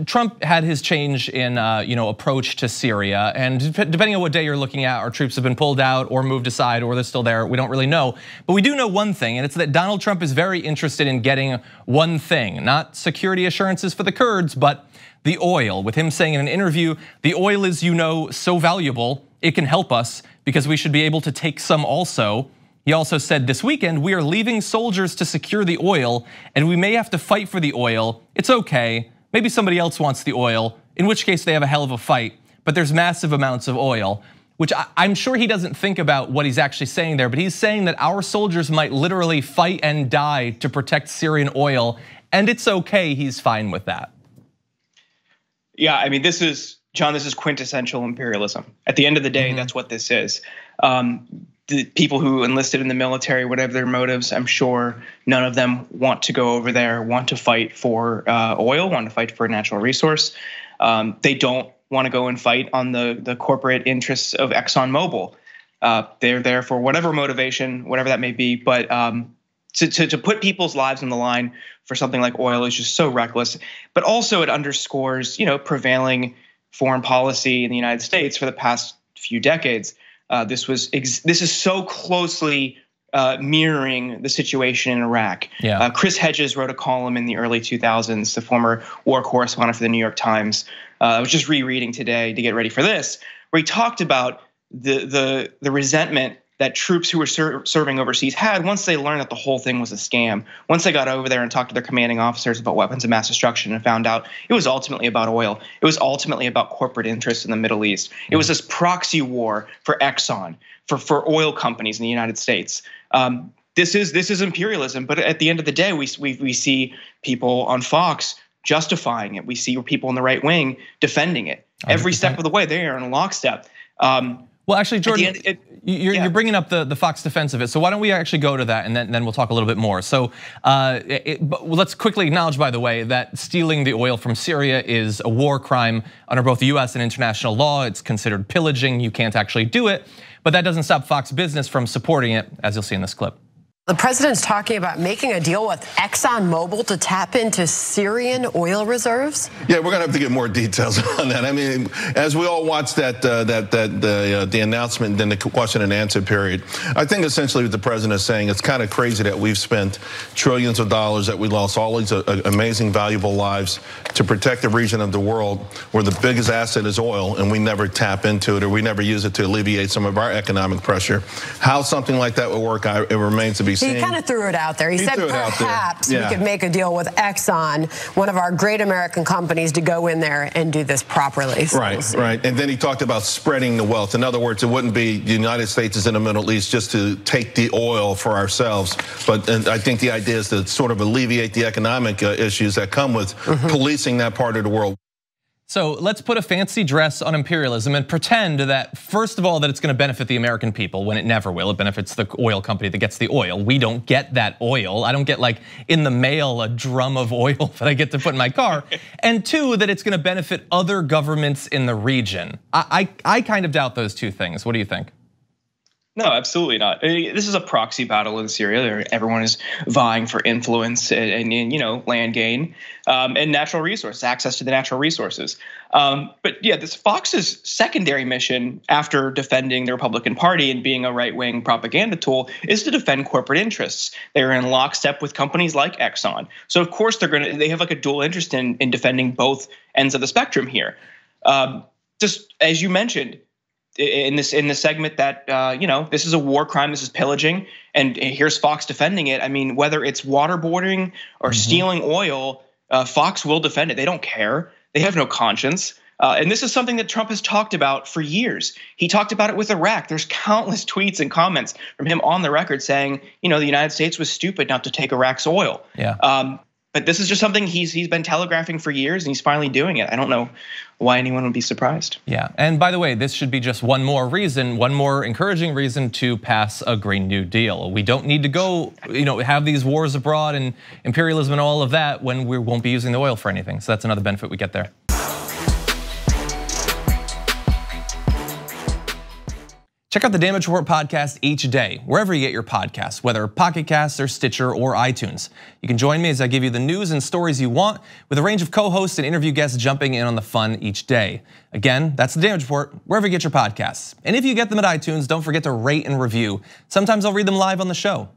Trump had his change in approach to Syria, and depending on what day you're looking at, our troops have been pulled out or moved aside or they're still there. We don't really know, but we do know one thing, and it's that Donald Trump is very interested in getting one thing, not security assurances for the Kurds, but the oil. With him saying in an interview, the oil is, so valuable, it can help us because we should be able to take some also. He also said this weekend, we are leaving soldiers to secure the oil and we may have to fight for the oil. It's okay, maybe somebody else wants the oil, in which case they have a hell of a fight, but there's massive amounts of oil, which I'm sure he doesn't think about what he's actually saying there, but he's saying that our soldiers might literally fight and die to protect Syrian oil, and it's okay, he's fine with that. Yeah, I mean, John, this is quintessential imperialism. At the end of the day, that's what this is. The people who enlisted in the military, whatever their motives, I'm sure none of them want to go over there, want to fight for oil, want to fight for a natural resource. They don't want to go and fight on the corporate interests of ExxonMobil. They're there for whatever motivation, whatever that may be. But to put people's lives on the line for something like oil is just so reckless. But also it underscores, prevailing foreign policy in the United States for the past few decades. This is so closely mirroring the situation in Iraq. Yeah. Chris Hedges wrote a column in the early 2000s, the former war correspondent for the New York Times. I was just rereading today to get ready for this, where he talked about the resentment that troops who were serving overseas had once they learned that the whole thing was a scam. Once they got over there and talked to their commanding officers about weapons of mass destruction and found out it was ultimately about oil. It was ultimately about corporate interests in the Middle East. It was this proxy war for Exxon, for oil companies in the United States. This is imperialism, but at the end of the day, we see people on Fox justifying it. We see people in the right wing defending it. Every step of the way, they are in lockstep. Well, actually, Jordan, you're bringing up the Fox defense of it. So why don't we actually go to that and then we'll talk a little bit more. So let's quickly acknowledge, by the way, that stealing the oil from Syria is a war crime under both the US and international law. It's considered pillaging. You can't actually do it. But that doesn't stop Fox Business from supporting it, as you'll see in this clip. The president's talking about making a deal with ExxonMobil to tap into Syrian oil reserves. Yeah, we're gonna have to get more details on that. I mean, as we all watch the announcement, then the question and answer period, I think essentially what the president is saying, it's kind of crazy that we've spent trillions of dollars, that we lost all these amazing, valuable lives to protect a region of the world where the biggest asset is oil, and we never tap into it or we never use it to alleviate some of our economic pressure. How something like that would work, it remains to be seen. He kind of threw it out there. He said perhaps we could make a deal with Exxon, one of our great American companies, to go in there and do this properly. So right. And then he talked about spreading the wealth. In other words, it wouldn't be the United States is in the Middle East just to take the oil for ourselves. But I think the idea is to sort of alleviate the economic issues that come with policing that part of the world. So let's put a fancy dress on imperialism and pretend that, first of all, that it's gonna benefit the American people when it never will. It benefits the oil company that gets the oil. We don't get that oil. I don't get, like, in the mail a drum of oil that I get to put in my car. And two, that it's gonna benefit other governments in the region. I kind of doubt those two things. What do you think? No, absolutely not. This is a proxy battle in Syria. Everyone is vying for influence and land gain and natural resources, access to the natural resources. But yeah, this Fox's secondary mission after defending the Republican Party and being a right-wing propaganda tool is to defend corporate interests. They're in lockstep with companies like Exxon. So of course they have like a dual interest in defending both ends of the spectrum here. Just as you mentioned, in this segment that this is a war crime, this is pillaging, and here's Fox defending it. I mean, whether it's waterboarding or stealing oil, Fox will defend it. They don't care. They have no conscience. And this is something that Trump has talked about for years. He talked about it with Iraq. There's countless tweets and comments from him on the record saying, the United States was stupid not to take Iraq's oil. Yeah. But this is just something he's been telegraphing for years, and he's finally doing it. I don't know why anyone would be surprised. Yeah, and by the way, this should be just one more reason, one more encouraging reason to pass a Green New Deal. We don't need to go, have these wars abroad and imperialism and all of that when we won't be using the oil for anything. So that's another benefit we get there. Check out the Damage Report podcast each day, wherever you get your podcasts, whether Pocket Casts or Stitcher or iTunes. You can join me as I give you the news and stories you want, with a range of co-hosts and interview guests jumping in on the fun each day. Again, that's the Damage Report, wherever you get your podcasts. And if you get them at iTunes, don't forget to rate and review. Sometimes I'll read them live on the show.